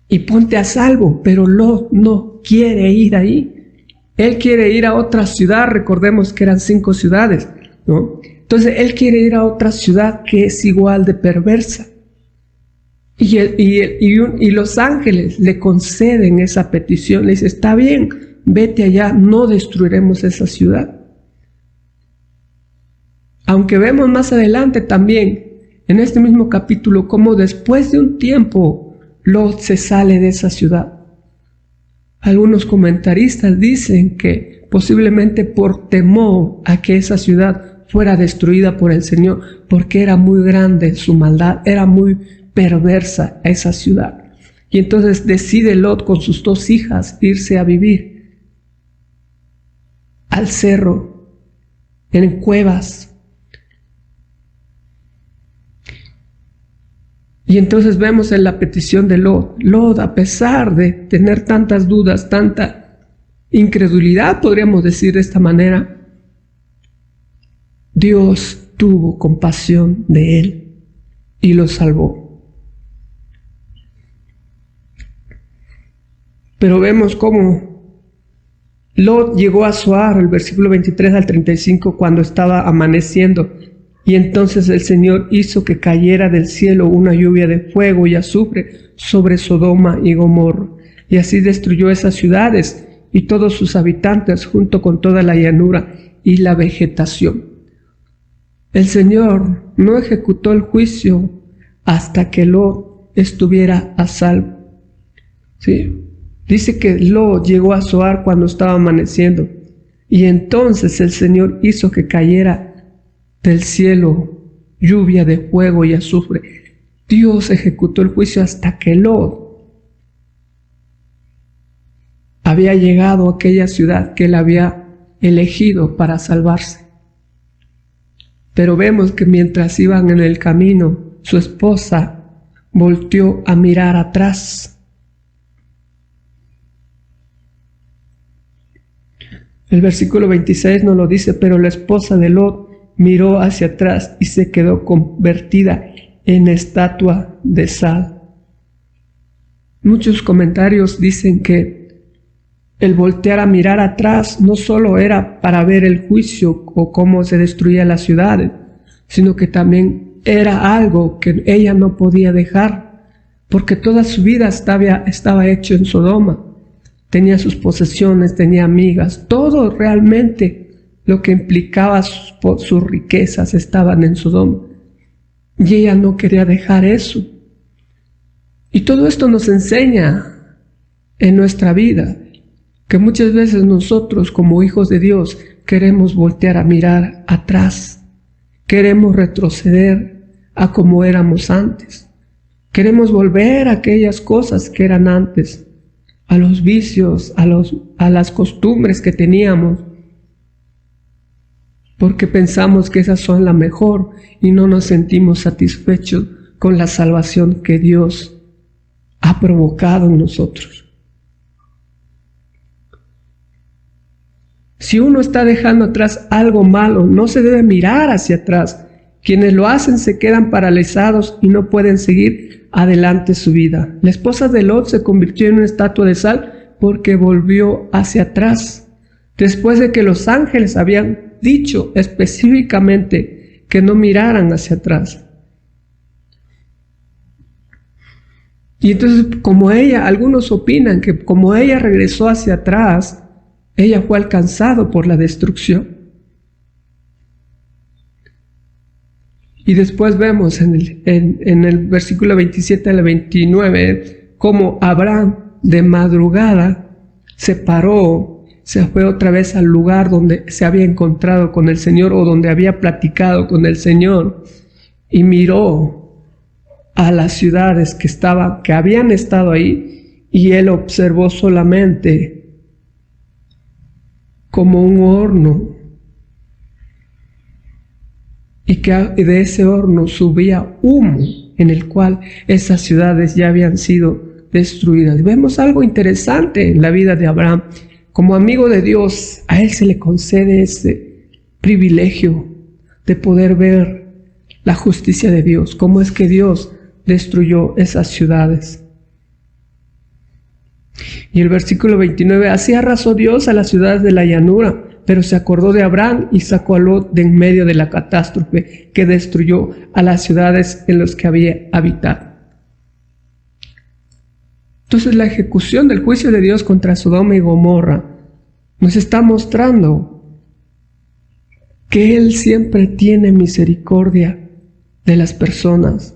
y ponte a salvo, pero Lot no quiere ir ahí. Él quiere ir a otra ciudad. Recordemos que eran 5 ciudades, ¿no? Entonces él quiere ir a otra ciudad que es igual de perversa. Y los ángeles le conceden esa petición. Le dice: está bien, vete allá, no destruiremos esa ciudad. Aunque vemos más adelante también, en este mismo capítulo, cómo después de un tiempo Lot se sale de esa ciudad. Algunos comentaristas dicen que posiblemente por temor a que esa ciudad fuera destruida por el Señor, porque era muy grande su maldad, era muy perversa esa ciudad. Y entonces decide Lot con sus 2 hijas irse a vivir al cerro, en cuevas. Y entonces vemos en la petición de Lot, a pesar de tener tantas dudas, tanta incredulidad, podríamos decir de esta manera, Dios tuvo compasión de él y lo salvó. Pero vemos cómo Lot llegó a Zoar, el versículo 23 al 35, cuando estaba amaneciendo. Y entonces el Señor hizo que cayera del cielo una lluvia de fuego y azufre sobre Sodoma y Gomorra. Y así destruyó esas ciudades y todos sus habitantes, junto con toda la llanura y la vegetación. El Señor no ejecutó el juicio hasta que Lot estuviera a salvo. ¿Sí? Dice que Lot llegó a Zoar cuando estaba amaneciendo. Y entonces el Señor hizo que cayera del cielo lluvia de fuego y azufre. Dios ejecutó el juicio hasta que Lot había llegado a aquella ciudad que él había elegido para salvarse. Pero vemos que mientras iban en el camino, su esposa volteó a mirar atrás. El versículo 26 nos lo dice: pero la esposa de Lot miró hacia atrás y se quedó convertida en estatua de sal. Muchos comentarios dicen que el voltear a mirar atrás no solo era para ver el juicio o cómo se destruían las ciudades, sino que también era algo que ella no podía dejar, porque toda su vida estaba hecho en Sodoma. Tenía sus posesiones, tenía amigas, todo realmente lo que implicaba sus riquezas estaban en Sodoma. Y ella no quería dejar eso. Y todo esto nos enseña en nuestra vida que muchas veces nosotros, como hijos de Dios, queremos voltear a mirar atrás. Queremos retroceder a como éramos antes. Queremos volver a aquellas cosas que eran antes, a los vicios, a las costumbres que teníamos, porque pensamos que esas son la mejor y no nos sentimos satisfechos con la salvación que Dios ha provocado en nosotros. Si uno está dejando atrás algo malo, no se debe mirar hacia atrás. Quienes lo hacen se quedan paralizados y no pueden seguir adelante su vida. La esposa de Lot se convirtió en una estatua de sal porque volvió hacia atrás, después de que los ángeles habían dicho específicamente que no miraran hacia atrás. Y entonces, como ella, algunos opinan que como ella regresó hacia atrás, ella fue alcanzada por la destrucción. Y después vemos en el versículo 27 al 29, como Abraham de madrugada se paró, se fue otra vez al lugar donde se había encontrado con el Señor o donde había platicado con el Señor, y miró a las ciudades que habían estado ahí, y él observó solamente como un horno, y que de ese horno subía humo, en el cual esas ciudades ya habían sido destruidas. Vemos algo interesante en la vida de Abraham. Como amigo de Dios, a él se le concede ese privilegio de poder ver la justicia de Dios, cómo es que Dios destruyó esas ciudades. Y el versículo 29, así arrasó Dios a las ciudades de la llanura, pero se acordó de Abraham y sacó a Lot de en medio de la catástrofe que destruyó a las ciudades en las que había habitado. Entonces la ejecución del juicio de Dios contra Sodoma y Gomorra nos está mostrando que Él siempre tiene misericordia de las personas.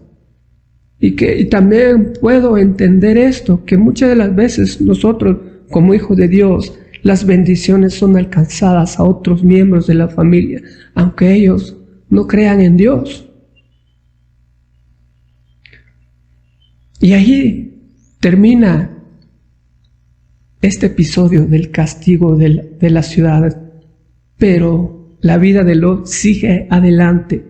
Y también puedo entender esto, que muchas de las veces nosotros, como hijos de Dios, las bendiciones son alcanzadas a otros miembros de la familia, aunque ellos no crean en Dios. Y ahí termina este episodio del castigo de las ciudades, pero la vida de Lot sigue adelante.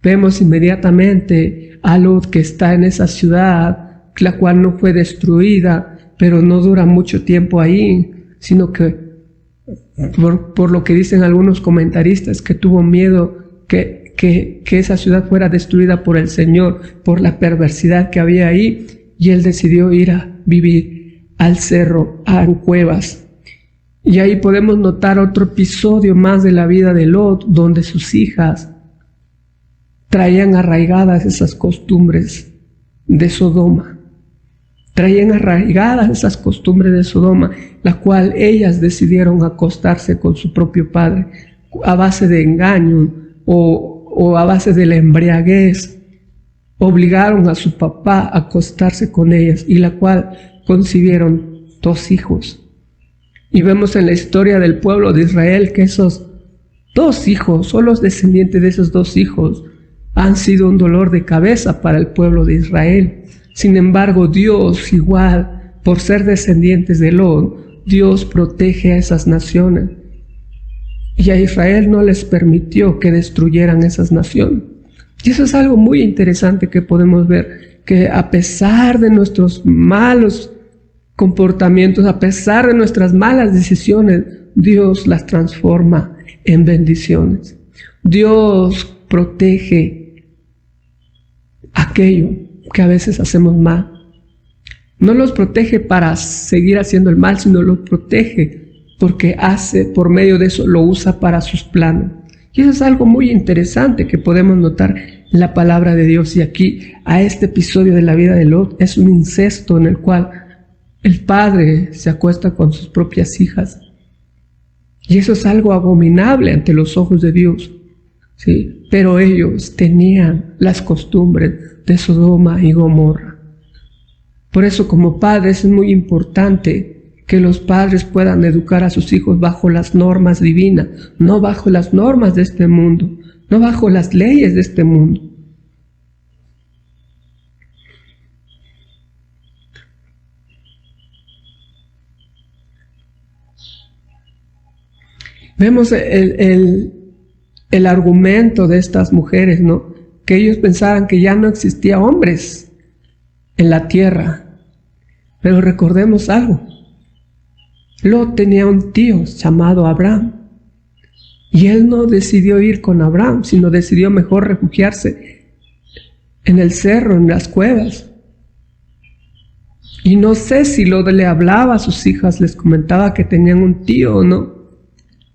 Vemos inmediatamente a Lot que está en esa ciudad, la cual no fue destruida, pero no dura mucho tiempo ahí, sino que por lo que dicen algunos comentaristas, que tuvo miedo que esa ciudad fuera destruida por el Señor, por la perversidad que había ahí, y él decidió ir a vivir al cerro, a cuevas. Y ahí podemos notar otro episodio más de la vida de Lot, donde sus hijas traían arraigadas esas costumbres de Sodoma. Traían arraigadas esas costumbres de Sodoma, la cual ellas decidieron acostarse con su propio padre a base de engaño o a base de la embriaguez. Obligaron a su papá a acostarse con ellas, y la cual concibieron 2 hijos. Y vemos en la historia del pueblo de Israel que esos 2 hijos, o los descendientes de esos 2 hijos, han sido un dolor de cabeza para el pueblo de Israel. Sin embargo, Dios, igual, por ser descendientes de Lot, Dios protege a esas naciones. Y a Israel no les permitió que destruyeran esas naciones. Y eso es algo muy interesante que podemos ver, que a pesar de nuestros malos comportamientos, a pesar de nuestras malas decisiones, Dios las transforma en bendiciones. Dios protege aquello que a veces hacemos mal. No los protege para seguir haciendo el mal, sino los protege porque por medio de eso lo usa para sus planes. Y eso es algo muy interesante que podemos notar en la palabra de Dios. Y aquí, a este episodio de la vida de Lot, es un incesto en el cual el padre se acuesta con sus propias hijas. Y eso es algo abominable ante los ojos de Dios. ¿Sí? Pero ellos tenían las costumbres de Sodoma y Gomorra. Por eso, como padres, es muy importante que los padres puedan educar a sus hijos bajo las normas divinas, no bajo las normas de este mundo, no bajo las leyes de este mundo. Vemos el argumento de estas mujeres, ¿no? Que ellos pensaban que ya no existía hombres en la tierra. Pero recordemos algo. Lot tenía un tío llamado Abraham. Y él no decidió ir con Abraham, sino decidió mejor refugiarse en el cerro, en las cuevas. Y no sé si Lot le hablaba a sus hijas, les comentaba que tenían un tío o no.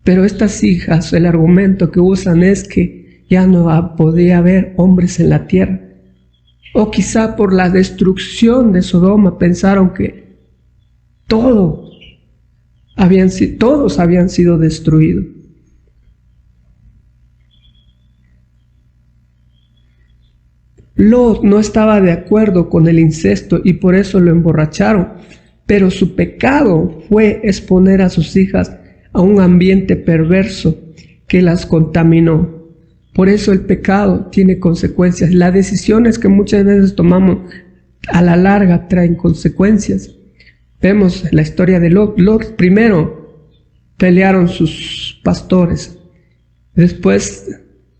Pero estas hijas, el argumento que usan es que ya no podía haber hombres en la tierra. O quizá por la destrucción de Sodoma pensaron que todos habían sido destruidos. Lot no estaba de acuerdo con el incesto y por eso lo emborracharon, pero su pecado fue exponer a sus hijas a un ambiente perverso que las contaminó. Por eso el pecado tiene consecuencias. Las decisiones que muchas veces tomamos a la larga traen consecuencias. Vemos la historia de Lot. Lot primero pelearon sus pastores. Después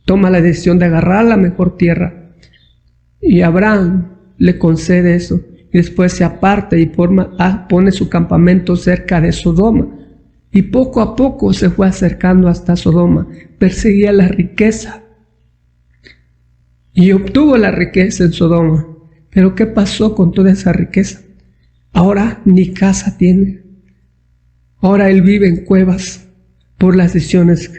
toma la decisión de agarrar la mejor tierra. Y Abraham le concede eso. Y después se aparta y pone su campamento cerca de Sodoma. Y poco a poco se fue acercando hasta Sodoma. Perseguía la riqueza. Y obtuvo la riqueza en Sodoma. Pero ¿qué pasó con toda esa riqueza? Ahora ni casa tiene. Ahora él vive en cuevas por las decisiones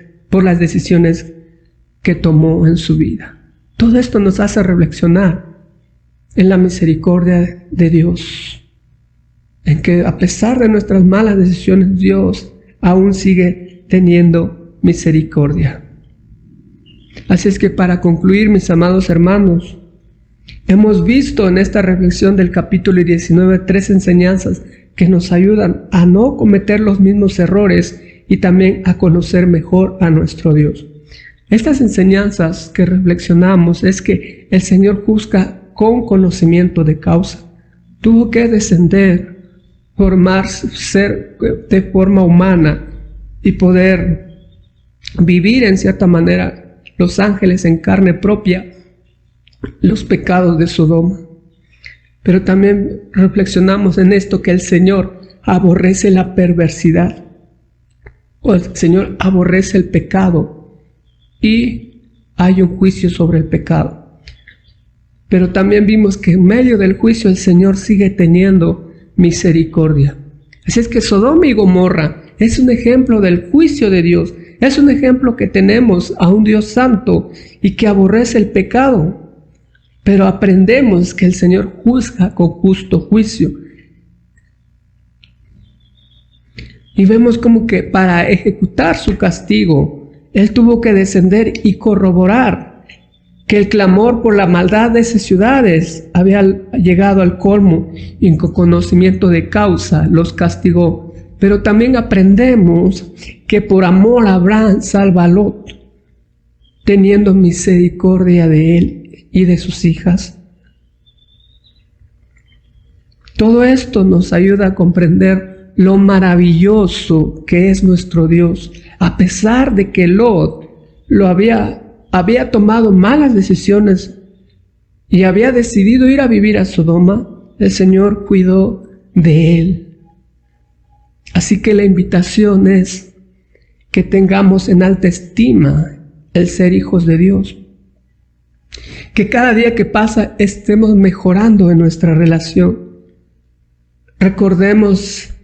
que tomó en su vida. Todo esto nos hace reflexionar en la misericordia de Dios. En que a pesar de nuestras malas decisiones, Dios aún sigue teniendo misericordia. Así es que para concluir, mis amados hermanos, hemos visto en esta reflexión del capítulo 19 3 enseñanzas que nos ayudan a no cometer los mismos errores y también a conocer mejor a nuestro Dios. Estas enseñanzas que reflexionamos es que el Señor juzga con conocimiento de causa. Tuvo que descender, ser de forma humana y poder vivir en cierta manera los ángeles en carne propia los pecados de Sodoma. Pero también reflexionamos en esto que el Señor aborrece la perversidad, o el Señor aborrece el pecado y hay un juicio sobre el pecado. Pero también vimos que en medio del juicio el Señor sigue teniendo misericordia. Así es que Sodoma y Gomorra es un ejemplo del juicio de Dios. Es un ejemplo que tenemos a un Dios santo y que aborrece el pecado. Pero aprendemos que el Señor juzga con justo juicio. Y vemos como que para ejecutar su castigo, Él tuvo que descender y corroborar que el clamor por la maldad de esas ciudades había llegado al colmo y con conocimiento de causa los castigó. Pero también aprendemos que por amor a Abraham salva a Lot, teniendo misericordia de él y de sus hijas. Todo esto nos ayuda a comprender lo maravilloso que es nuestro Dios. A pesar de que Lot había tomado malas decisiones y había decidido ir a vivir a Sodoma, el Señor cuidó de él. Así que la invitación es que tengamos en alta estima el ser hijos de Dios. Que cada día que pasa estemos mejorando en nuestra relación. Recordemos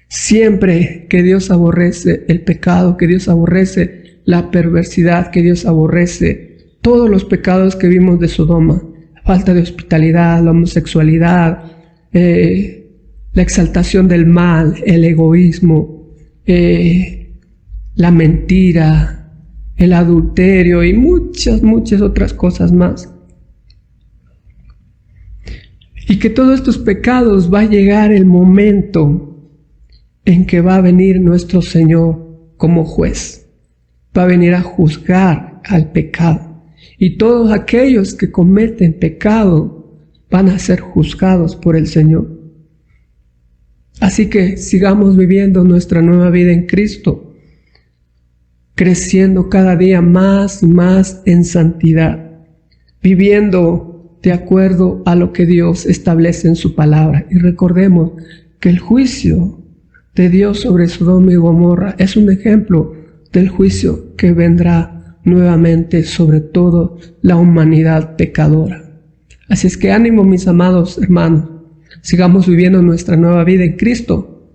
siempre que Dios aborrece el pecado, que Dios aborrece la perversidad, que Dios aborrece todos los pecados que vimos de Sodoma. La falta de hospitalidad, la homosexualidad, la exaltación del mal, el egoísmo, la mentira, el adulterio y muchas otras cosas más. Y que todos estos pecados va a llegar el momento en que va a venir nuestro Señor como juez. Va a venir a juzgar al pecado. Y todos aquellos que cometen pecado van a ser juzgados por el Señor. Así que sigamos viviendo nuestra nueva vida en Cristo, creciendo cada día más y más en santidad, viviendo de acuerdo a lo que Dios establece en su palabra. Y recordemos que el juicio de Dios sobre Sodoma y Gomorra es un ejemplo del juicio que vendrá nuevamente sobre toda la humanidad pecadora. Así es que ánimo, mis amados hermanos. Sigamos viviendo nuestra nueva vida en Cristo,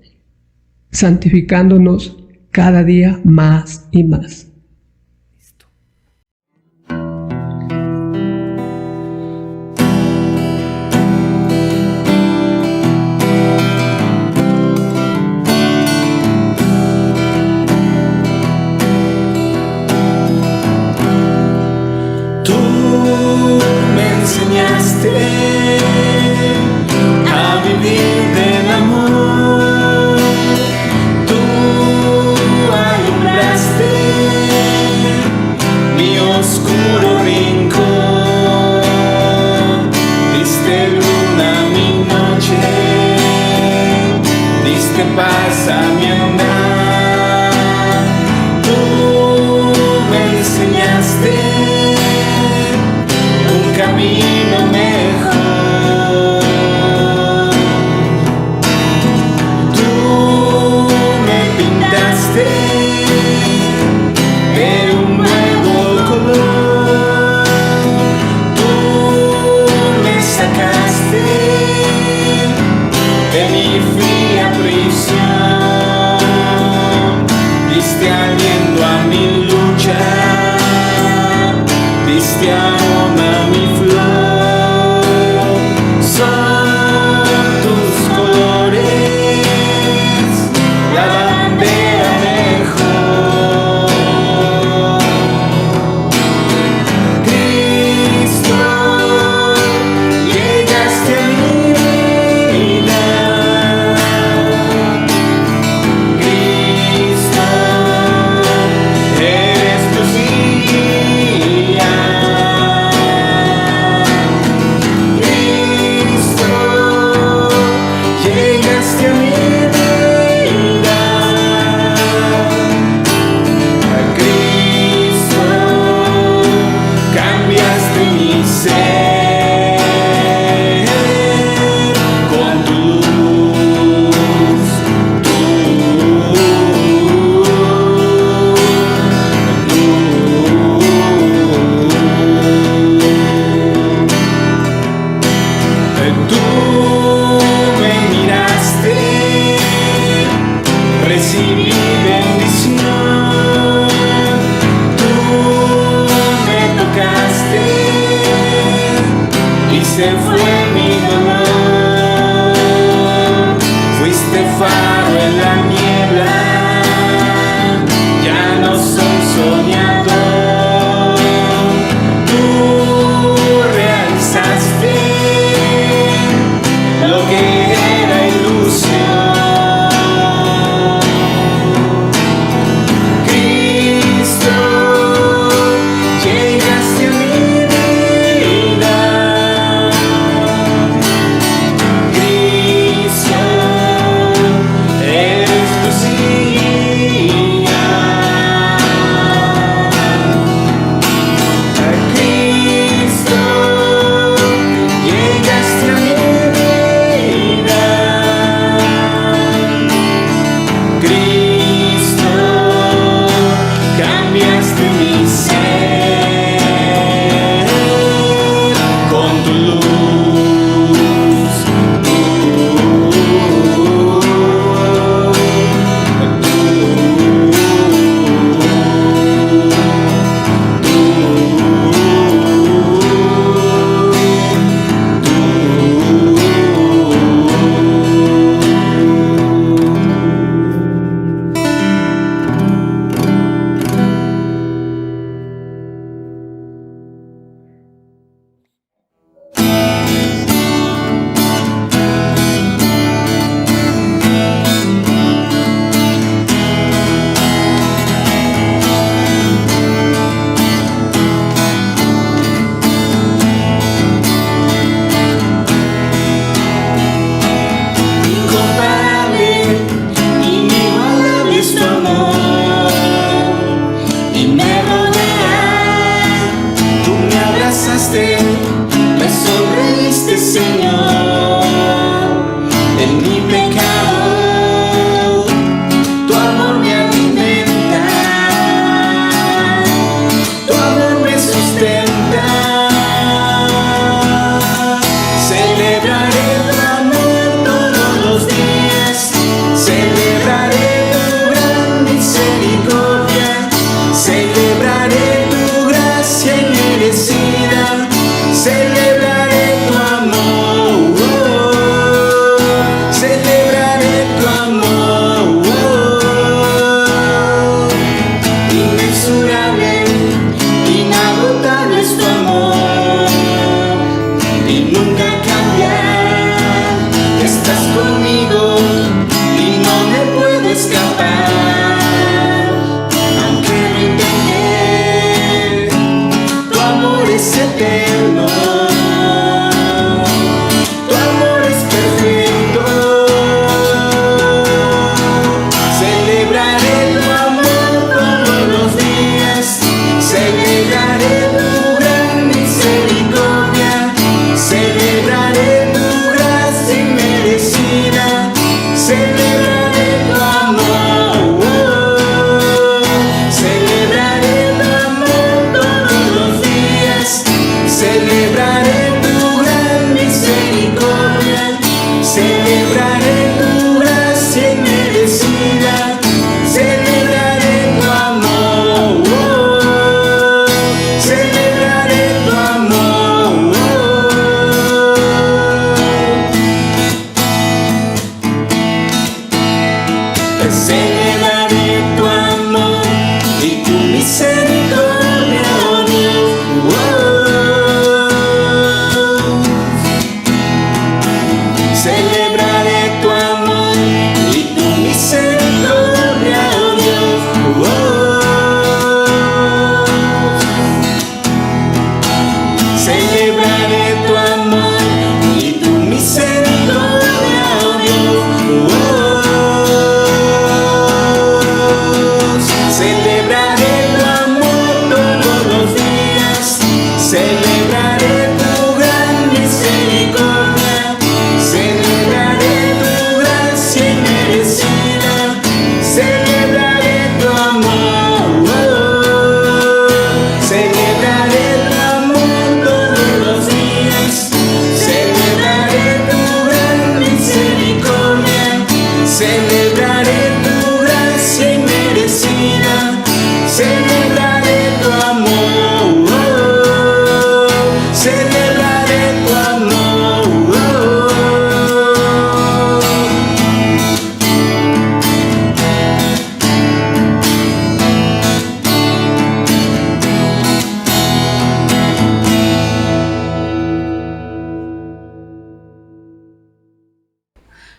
santificándonos cada día más y más. enseñaste a vivir del amor. Tú alumbraste mi oscuro rincón. Diste luna a mi noche, diste paz a mi andar. Tú me enseñaste un camino mejor. Tú me pintaste de un nuevo color. Tú me sacaste de mi fría prisión. Diste aliento a mi lucha, diste aroma a mi flor. Son tus colores la bandera mejor. Cristo, llegaste a mi vida. Cristo, eres luz y guía.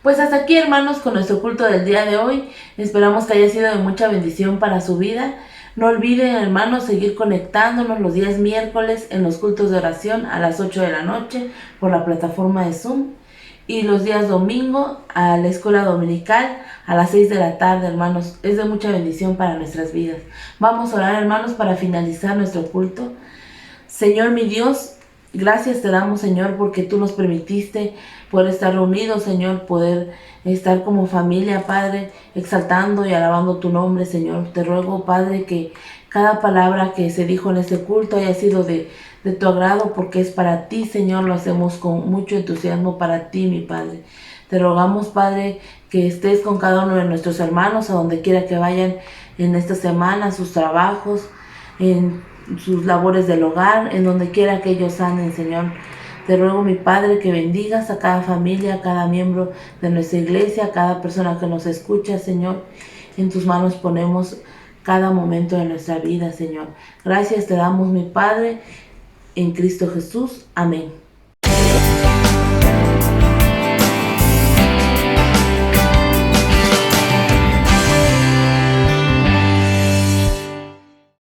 Pues hasta aquí, hermanos, con nuestro culto del día de hoy. Esperamos que haya sido de mucha bendición para su vida. No olviden, hermanos, seguir conectándonos los días miércoles en los cultos de oración a las 8 de la noche por la plataforma de Zoom. Y los días domingo a la escuela dominical a las 6 de la tarde, hermanos. Es de mucha bendición para nuestras vidas. Vamos a orar, hermanos, para finalizar nuestro culto. Señor, mi Dios, gracias te damos, Señor, porque tú nos permitiste poder estar reunidos, Señor, poder estar como familia, Padre, exaltando y alabando tu nombre, Señor. Te ruego, Padre, que cada palabra que se dijo en este culto haya sido de tu agrado, porque es para ti, Señor. Lo hacemos con mucho entusiasmo para ti, mi Padre. Te rogamos, Padre, que estés con cada uno de nuestros hermanos a donde quiera que vayan en esta semana, sus trabajos, en sus labores del hogar, en donde quiera que ellos anden, Señor. Te ruego, mi Padre, que bendigas a cada familia, a cada miembro de nuestra iglesia, a cada persona que nos escucha, Señor. En tus manos ponemos cada momento de nuestra vida, Señor. Gracias te damos, mi Padre, en Cristo Jesús. Amén.